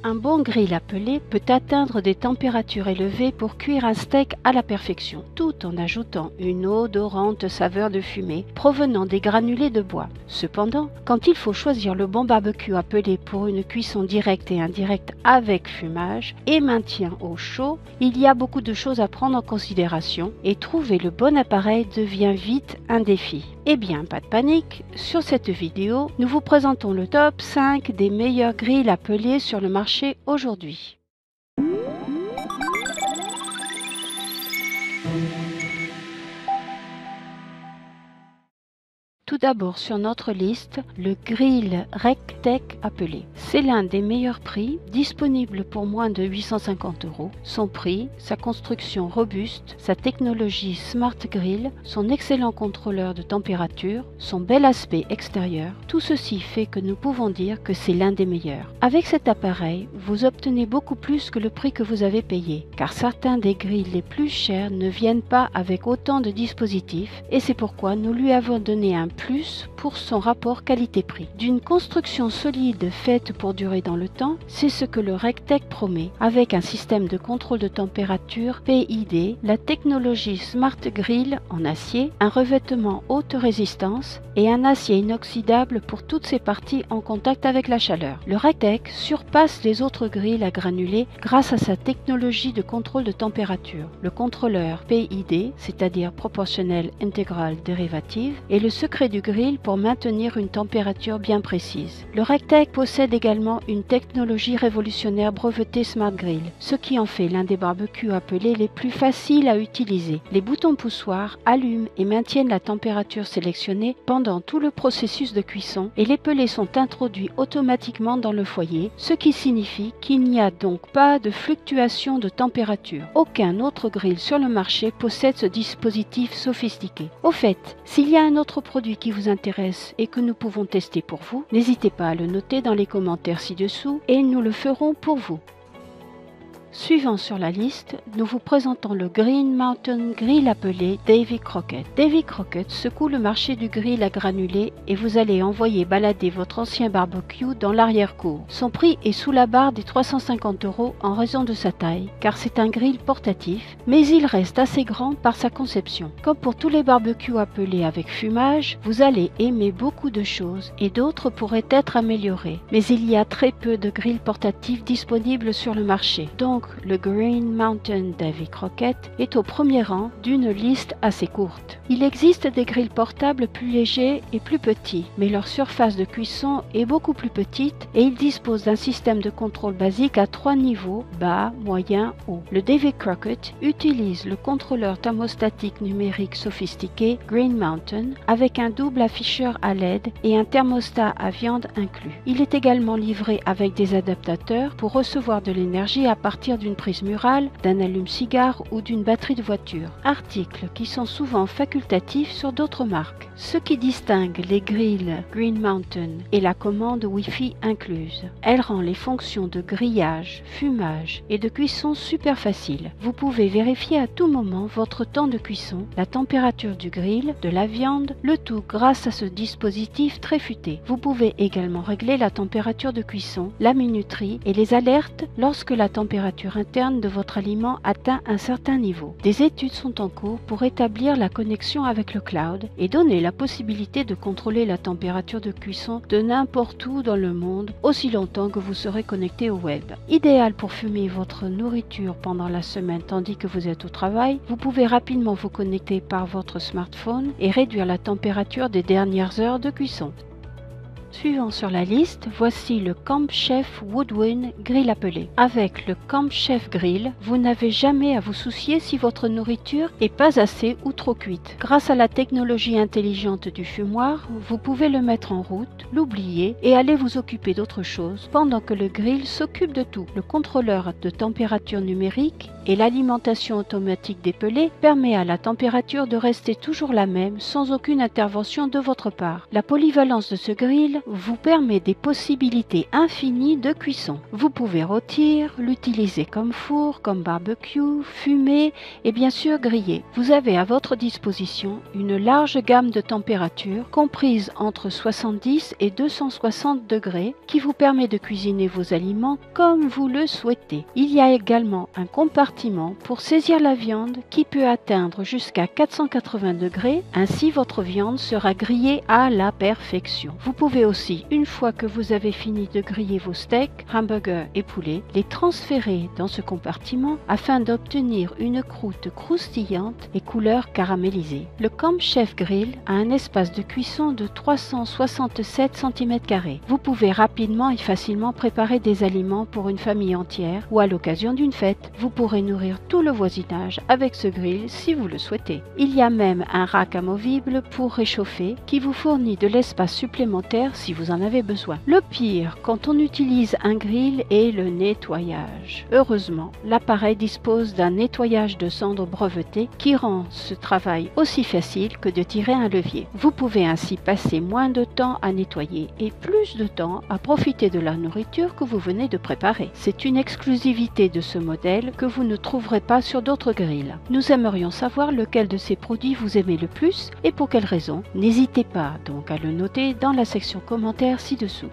Un bon grill à pellet peut atteindre des températures élevées pour cuire un steak à la perfection, tout en ajoutant une odorante saveur de fumée provenant des granulés de bois. Cependant, quand il faut choisir le bon barbecue à pellet pour une cuisson directe et indirecte avec fumage et maintien au chaud, il y a beaucoup de choses à prendre en considération et trouver le bon appareil devient vite un défi. Eh bien, pas de panique, sur cette vidéo, nous vous présentons le top 5 des meilleurs grills à pellet sur le marché aujourd'hui. Tout d'abord sur notre liste, le grill RecTech à pellet. C'est l'un des meilleurs prix, disponible pour moins de 850 €. Son prix, sa construction robuste, sa technologie Smart Grill, son excellent contrôleur de température, son bel aspect extérieur, tout ceci fait que nous pouvons dire que c'est l'un des meilleurs. Avec cet appareil, vous obtenez beaucoup plus que le prix que vous avez payé, car certains des grilles les plus chers ne viennent pas avec autant de dispositifs et c'est pourquoi nous lui avons donné un plus pour son rapport qualité-prix. D'une construction solide faite pour durer dans le temps, c'est ce que le RecTech promet, avec un système de contrôle de température PID, la technologie Smart Grill en acier, un revêtement haute résistance et un acier inoxydable pour toutes ses parties en contact avec la chaleur. Le RecTech surpasse les autres grilles à granulés grâce à sa technologie de contrôle de température. Le contrôleur PID, c'est-à-dire Proportional Integral Derivative, est le secret du grill pour maintenir une température bien précise. Le RecTech possède également une technologie révolutionnaire brevetée Smart Grill, ce qui en fait l'un des barbecues à pellet les plus faciles à utiliser. Les boutons poussoirs allument et maintiennent la température sélectionnée pendant tout le processus de cuisson et les pellets sont introduits automatiquement dans le foyer, ce qui signifie qu'il n'y a donc pas de fluctuation de température. Aucun autre grill sur le marché possède ce dispositif sophistiqué. Au fait, s'il y a un autre produit qui vous intéresse et que nous pouvons tester pour vous, n'hésitez pas à le noter dans les commentaires ci-dessous et nous le ferons pour vous. Suivant sur la liste, nous vous présentons le Green Mountain Grill à pellet Davy Crockett. Davy Crockett secoue le marché du grill à granulés et vous allez envoyer balader votre ancien barbecue dans l'arrière-cour. Son prix est sous la barre des 350 € en raison de sa taille, car c'est un grill portatif, mais il reste assez grand par sa conception. Comme pour tous les barbecues à pellet avec fumage, vous allez aimer beaucoup de choses et d'autres pourraient être améliorées. Mais il y a très peu de grilles portatifs disponibles sur le marché. Donc, le Green Mountain Davy Crockett est au premier rang d'une liste assez courte. Il existe des grilles portables plus légers et plus petits, mais leur surface de cuisson est beaucoup plus petite et ils disposent d'un système de contrôle basique à 3 niveaux, bas, moyen, haut. Le Davy Crockett utilise le contrôleur thermostatique numérique sophistiqué Green Mountain avec un double afficheur à LED et un thermostat à viande inclus. Il est également livré avec des adaptateurs pour recevoir de l'énergie à partir d'une prise murale, d'un allume-cigare ou d'une batterie de voiture. Articles qui sont souvent facultatifs sur d'autres marques. Ce qui distingue les grilles Green Mountain est la commande Wi-Fi incluse. Elle rend les fonctions de grillage, fumage et de cuisson super faciles. Vous pouvez vérifier à tout moment votre temps de cuisson, la température du grill, de la viande, le tout grâce à ce dispositif très futé. Vous pouvez également régler la température de cuisson, la minuterie et les alertes lorsque la température interne de votre aliment atteint un certain niveau. Des études sont en cours pour établir la connexion avec le cloud et donner la possibilité de contrôler la température de cuisson de n'importe où dans le monde, aussi longtemps que vous serez connecté au web. Idéal pour fumer votre nourriture pendant la semaine tandis que vous êtes au travail, vous pouvez rapidement vous connecter par votre smartphone et réduire la température des dernières heures de cuisson. Suivant sur la liste, voici le Camp Chef Woodwind Grill à pellet. Avec le Camp Chef Grill, vous n'avez jamais à vous soucier si votre nourriture est pas assez ou trop cuite. Grâce à la technologie intelligente du fumoir, vous pouvez le mettre en route, l'oublier et aller vous occuper d'autre chose pendant que le grill s'occupe de tout. Le contrôleur de température numérique et l'alimentation automatique des pellets permet à la température de rester toujours la même sans aucune intervention de votre part. La polyvalence de ce grill vous permet des possibilités infinies de cuisson. Vous pouvez rôtir, l'utiliser comme four, comme barbecue, fumer et bien sûr griller. Vous avez à votre disposition une large gamme de températures comprise entre 70 et 260 degrés qui vous permet de cuisiner vos aliments comme vous le souhaitez. Il y a également un compartiment pour saisir la viande qui peut atteindre jusqu'à 480 degrés, ainsi votre viande sera grillée à la perfection. Vous pouvez aussi, une fois que vous avez fini de griller vos steaks, hamburgers et poulets, les transférer dans ce compartiment afin d'obtenir une croûte croustillante et couleur caramélisée. Le Camp Chef Grill a un espace de cuisson de 367 cm². Vous pouvez rapidement et facilement préparer des aliments pour une famille entière ou à l'occasion d'une fête. Vous pourrez nourrir tout le voisinage avec ce grill si vous le souhaitez. Il y a même un rack amovible pour réchauffer qui vous fournit de l'espace supplémentaire si vous en avez besoin. Le pire quand on utilise un grill est le nettoyage. Heureusement, l'appareil dispose d'un nettoyage de cendres breveté qui rend ce travail aussi facile que de tirer un levier. Vous pouvez ainsi passer moins de temps à nettoyer et plus de temps à profiter de la nourriture que vous venez de préparer. C'est une exclusivité de ce modèle que vous ne trouverez pas sur d'autres grilles. Nous aimerions savoir lequel de ces produits vous aimez le plus et pour quelle raison. N'hésitez pas donc à le noter dans la section commentaires ci-dessous.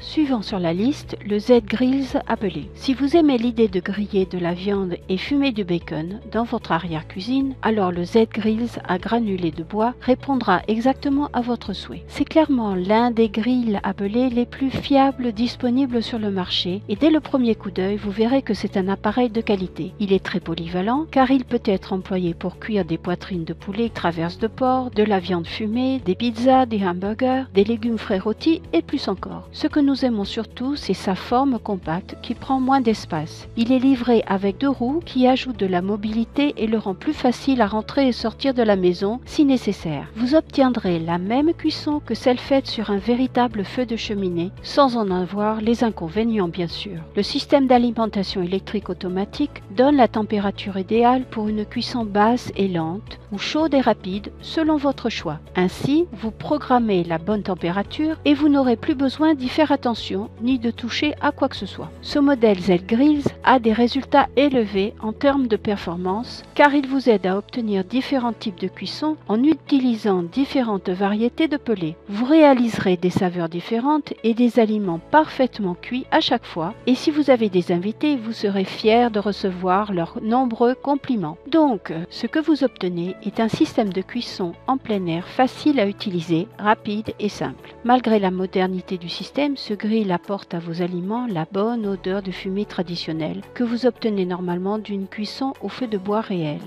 Suivant sur la liste, le Z-Grills appelé. Si vous aimez l'idée de griller de la viande et fumer du bacon dans votre arrière-cuisine, alors le Z-Grills à granulés de bois répondra exactement à votre souhait. C'est clairement l'un des grills appelés les plus fiables disponibles sur le marché et dès le premier coup d'œil, vous verrez que c'est un appareil de qualité. Il est très polyvalent car il peut être employé pour cuire des poitrines de poulet, traverses de porc, de la viande fumée, des pizzas, des hamburgers, des légumes frais rôtis et plus encore. Ce que nous aimons surtout, c'est sa forme compacte qui prend moins d'espace. Il est livré avec 2 roues qui ajoutent de la mobilité et le rend plus facile à rentrer et sortir de la maison si nécessaire. Vous obtiendrez la même cuisson que celle faite sur un véritable feu de cheminée, sans en avoir les inconvénients bien sûr. Le système d'alimentation électrique automatique donne la température idéale pour une cuisson basse et lente ou chaude et rapide selon votre choix. Ainsi, vous programmez la bonne température et vous n'aurez plus besoin d'y faire attention ni de toucher à quoi que ce soit. Ce modèle Z-Grills a des résultats élevés en termes de performance car il vous aide à obtenir différents types de cuisson en utilisant différentes variétés de pelés. Vous réaliserez des saveurs différentes et des aliments parfaitement cuits à chaque fois et si vous avez des invités, vous serez fiers de recevoir leurs nombreux compliments. Donc, ce que vous obtenez est un système de cuisson en plein air facile à utiliser, rapide et simple. Malgré la modernité du système, ce grill apporte à vos aliments la bonne odeur de fumée traditionnelle que vous obtenez normalement d'une cuisson au feu de bois réel.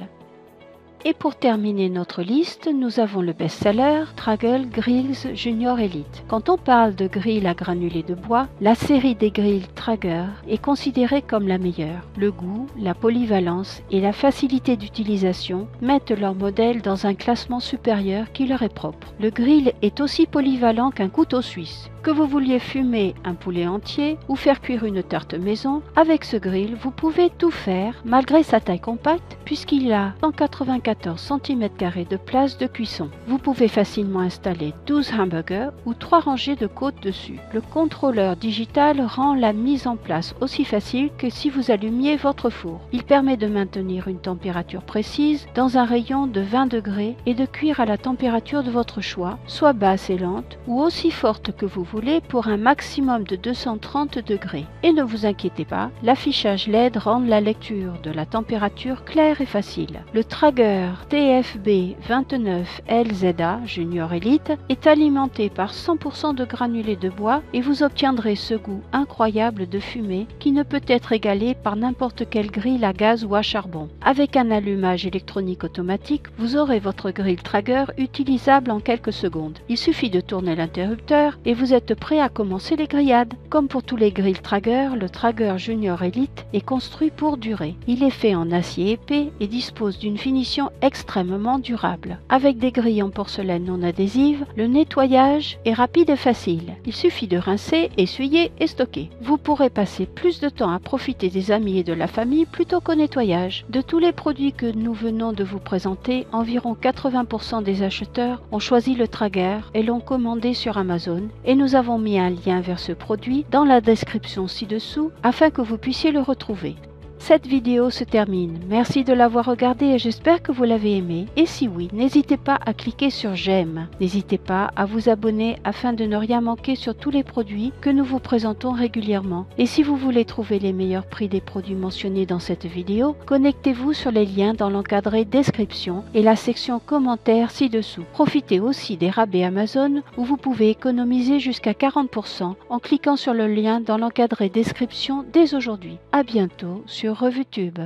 Et pour terminer notre liste, nous avons le best-seller Traeger Grills Junior Elite. Quand on parle de grill à granulés de bois, la série des grills Traeger est considérée comme la meilleure. Le goût, la polyvalence et la facilité d'utilisation mettent leur modèle dans un classement supérieur qui leur est propre. Le grill est aussi polyvalent qu'un couteau suisse. Que vous vouliez fumer un poulet entier ou faire cuire une tarte maison, avec ce grill, vous pouvez tout faire malgré sa taille compacte puisqu'il a 194 cm² de place de cuisson. Vous pouvez facilement installer 12 hamburgers ou 3 rangées de côtes dessus. Le contrôleur digital rend la mise en place aussi facile que si vous allumiez votre four. Il permet de maintenir une température précise dans un rayon de 20 degrés et de cuire à la température de votre choix, soit basse et lente ou aussi forte que vous voulez pour un maximum de 230 degrés. Et ne vous inquiétez pas, l'affichage LED rend la lecture de la température claire et facile. Le Traeger TFB 29LZA Junior Elite est alimenté par 100% de granulés de bois et vous obtiendrez ce goût incroyable de fumée qui ne peut être égalé par n'importe quel grill à gaz ou à charbon. Avec un allumage électronique automatique, vous aurez votre grill Traeger utilisable en quelques secondes. Il suffit de tourner l'interrupteur et vous êtes êtes prêt à commencer les grillades. Comme pour tous les grilles Traeger, le Traeger Junior Elite est construit pour durer. Il est fait en acier épais et dispose d'une finition extrêmement durable. Avec des grilles en porcelaine non adhésive, le nettoyage est rapide et facile. Il suffit de rincer, essuyer et stocker. Vous pourrez passer plus de temps à profiter des amis et de la famille plutôt qu'au nettoyage. De tous les produits que nous venons de vous présenter, environ 80% des acheteurs ont choisi le Traeger et l'ont commandé sur Amazon, et nous avons mis un lien vers ce produit dans la description ci-dessous afin que vous puissiez le retrouver. Cette vidéo se termine. Merci de l'avoir regardée et j'espère que vous l'avez aimée. Et si oui, n'hésitez pas à cliquer sur j'aime. N'hésitez pas à vous abonner afin de ne rien manquer sur tous les produits que nous vous présentons régulièrement. Et si vous voulez trouver les meilleurs prix des produits mentionnés dans cette vidéo, connectez-vous sur les liens dans l'encadré description et la section commentaires ci-dessous. Profitez aussi des rabais Amazon où vous pouvez économiser jusqu'à 40% en cliquant sur le lien dans l'encadré description dès aujourd'hui. À bientôt sur RevuTube.